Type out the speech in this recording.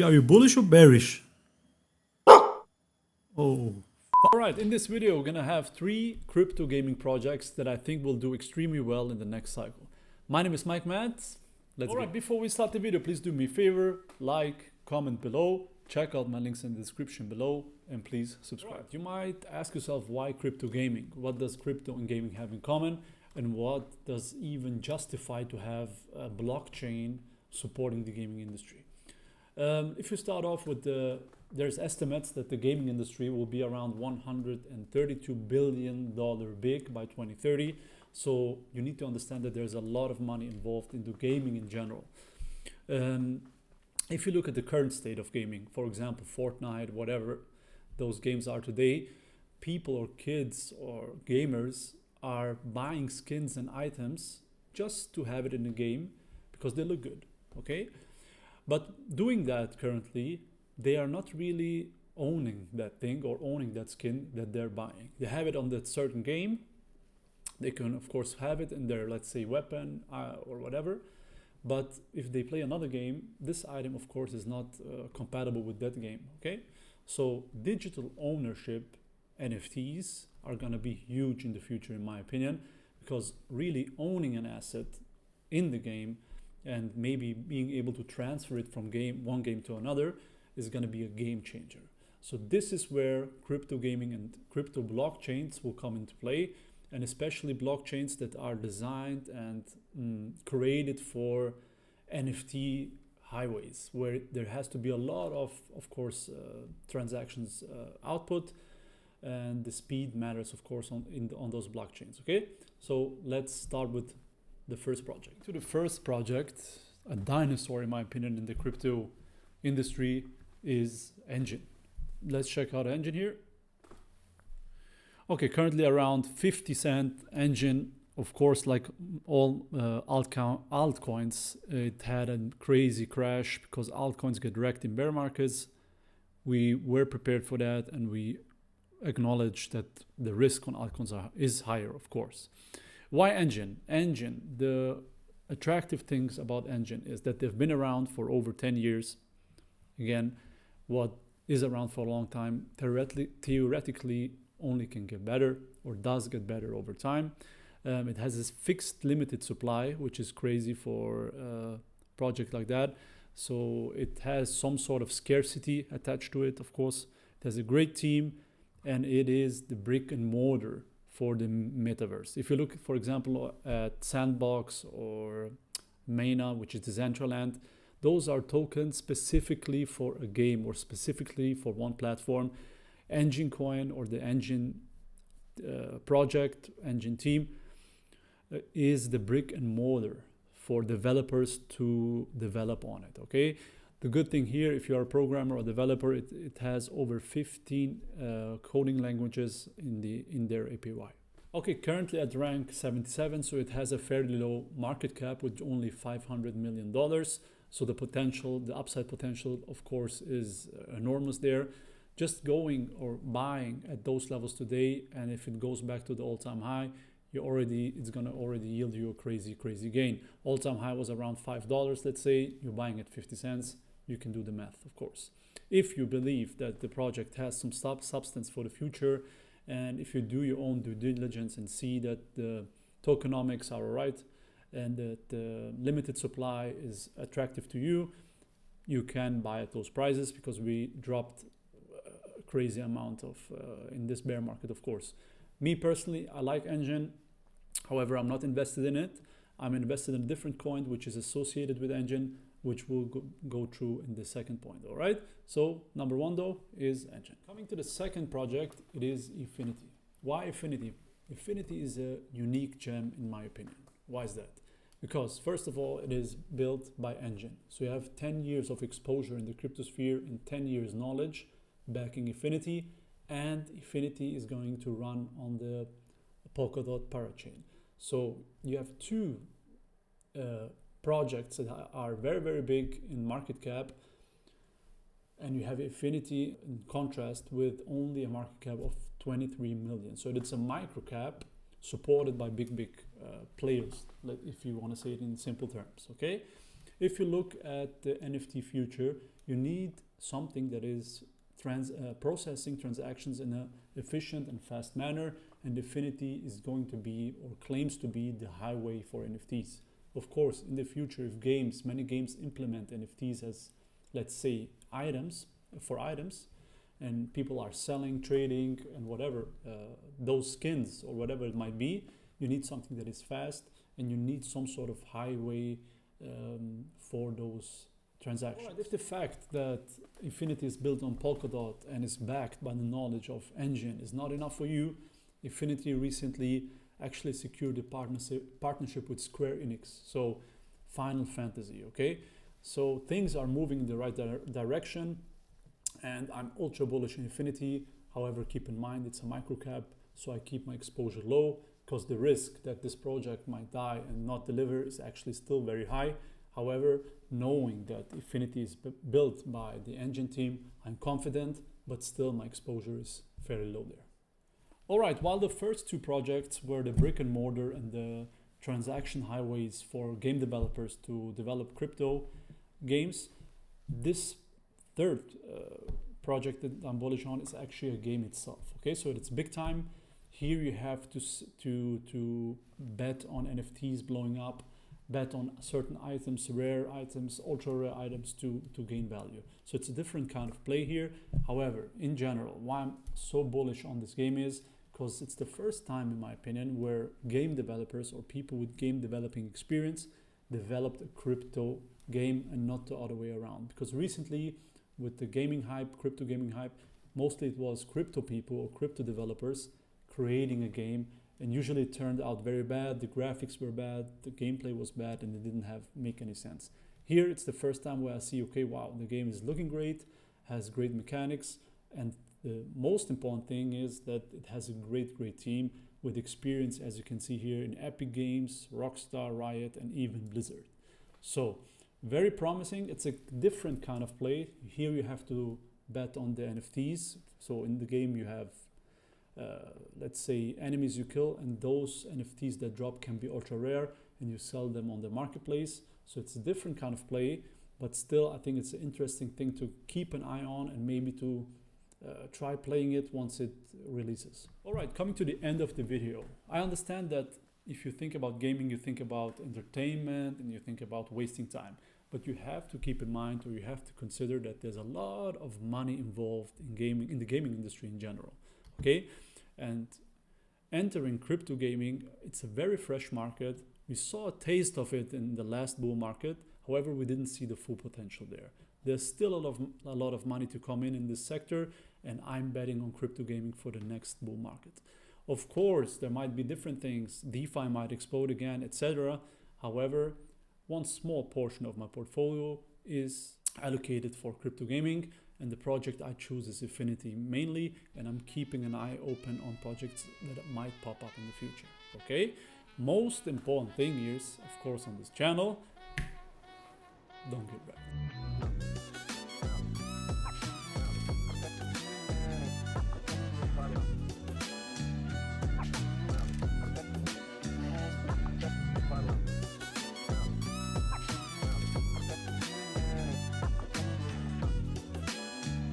Are you bullish or bearish? Oh, Alright, in this video we're gonna have 3 crypto gaming projects that I think will do extremely well in the next cycle. My name is mikemadz. Alright, before we start the video, please do me a favor, like, comment below, check out my links in the description below, and please subscribe. You might ask yourself, why crypto gaming? What does crypto and gaming have in common? And what does even justify to have a blockchain supporting the gaming industry? If you start off with there's estimates that the gaming industry will be around $132 billion big by 2030. So you need to understand that there's a lot of money involved into gaming in general. If you look at the current state of gaming, for example, Fortnite, whatever those games are today, people or kids or gamers are buying skins and items just to have it in the game because they look good, okay? But doing that currently, they are not really owning that thing or owning that skin that they're buying. They have it on that certain game. They can, of course, have it in their, let's say, weapon or whatever. But if they play another game, this item, of course, is not compatible with that game, okay? So digital ownership, NFTs, are going to be huge in the future, in my opinion, because really owning an asset in the game and maybe being able to transfer it from one game to another is going to be a game changer. So this is where crypto gaming and crypto blockchains will come into play, and especially blockchains that are designed and created for NFT highways, where there has to be a lot of course, transactions output, and the speed matters, of course, on those blockchains. Okay, so let's start with the first project. To the first project, a dinosaur in my opinion in the crypto industry, is Enjin. Let's check out Enjin here. Okay, currently around 50 cent. Enjin, of course, like all altcoins, it had a crazy crash because altcoins get wrecked in bear markets. We were prepared for that, and we acknowledge that the risk on altcoins is higher, of course. Why Enjin? Enjin, the attractive things about Enjin is that they've been around for over 10 years. Again, what is around for a long time theoretically only can get better or does get better over time. It has this fixed limited supply, which is crazy for a project like that. So it has some sort of scarcity attached to it, of course. It has a great team, and it is the brick and mortar for the metaverse. If you look, for example, at Sandbox or Mana, which is Decentraland, those are tokens specifically for a game or specifically for one platform. Enjin Coin or the Enjin project, Enjin team, is the brick and mortar for developers to develop on it, okay? The good thing here, if you're a programmer or developer, it has over 15 coding languages in their API. Okay, currently at rank 77, so it has a fairly low market cap with only $500 million. So the upside potential, of course, is enormous there. Just going or buying at those levels today, and if it goes back to the all-time high, it's gonna already yield you a crazy gain. All-time high was around $5. Let's say you're buying at 50 cents. You can do the math, of course. If you believe that the project has some substance for the future, and if you do your own due diligence and see that the tokenomics are all right, and that the limited supply is attractive to you, you can buy at those prices, because we dropped a crazy amount of in this bear market, of course. Me personally, I like Enjin. However, I'm not invested in it. I'm invested in a different coin which is associated with Enjin, which we'll go through in the second point. All right, so number one though is Enjin. Coming to the second project, it is Efinity. Why Efinity? Efinity is a unique gem in my opinion. Why is that? Because first of all, it is built by Enjin. So you have 10 years of exposure in the cryptosphere and 10 years knowledge backing Efinity, and Efinity is going to run on the Polkadot parachain. So you have two projects that are very big in market cap, and you have Efinity in contrast with only a market cap of 23 million. So it's a micro cap supported by big players, if you want to say it in simple terms, okay? If you look at the NFT future, you need something that is processing transactions in an efficient and fast manner, and Efinity is going to be, or claims to be, the highway for NFTs. Of course, in the future, if many games implement NFTs as, let's say, items, and people are selling, trading, and whatever, those skins or whatever it might be, you need something that is fast, and you need some sort of highway for those transactions. Right, if the fact that Efinity is built on Polkadot and is backed by the knowledge of Enjin is not enough for you, Efinity recently actually secured a partnership with Square Enix, so Final Fantasy, okay? So things are moving in the right direction, and I'm ultra bullish in Efinity. However, keep in mind it's a microcap, so I keep my exposure low, because the risk that this project might die and not deliver is actually still very high. However, knowing that Efinity is built by the Enjin team, I'm confident, but still my exposure is fairly low there. All right, while the first two projects were the brick and mortar and the transaction highways for game developers to develop crypto games, this third project that I'm bullish on is actually a game itself. Okay, so it's big time. Here you have to bet on NFTs blowing up, bet on certain items, rare items, ultra rare items to gain value. So it's a different kind of play here. However, in general, why I'm so bullish on this game is because it's the first time, in my opinion, where game developers or people with game developing experience developed a crypto game and not the other way around. Because recently, with the gaming hype, crypto gaming hype, mostly it was crypto people or crypto developers creating a game, and usually it turned out very bad. The graphics were bad, the gameplay was bad, and it didn't make any sense. Here it's the first time where I see, okay, wow, the game is looking great, has great mechanics, and the most important thing is that it has a great team with experience, as you can see here, in Epic Games, Rockstar, Riot, and even Blizzard. So very promising. It's a different kind of play. Here you have to bet on the NFTs. So in the game you have let's say enemies you kill, and those NFTs that drop can be ultra rare, and you sell them on the marketplace. So it's a different kind of play, but still I think it's an interesting thing to keep an eye on, and maybe to try playing it once it releases. All right, coming to the end of the video. I understand that if you think about gaming, you think about entertainment and you think about wasting time, but you have to keep in mind, or you have to consider, that there's a lot of money involved in gaming, in the gaming industry in general. Okay, and entering crypto gaming, it's a very fresh market. We saw a taste of it in the last bull market. However, we didn't see the full potential there. There's still a lot of money to come in this sector, and I'm betting on crypto gaming for the next bull market. Of course, there might be different things. DeFi might explode again, etc. However, one small portion of my portfolio is allocated for crypto gaming, and the project I choose is Efinity mainly, and I'm keeping an eye open on projects that might pop up in the future. Okay, most important thing is, of course, on this channel, don't get wrecked.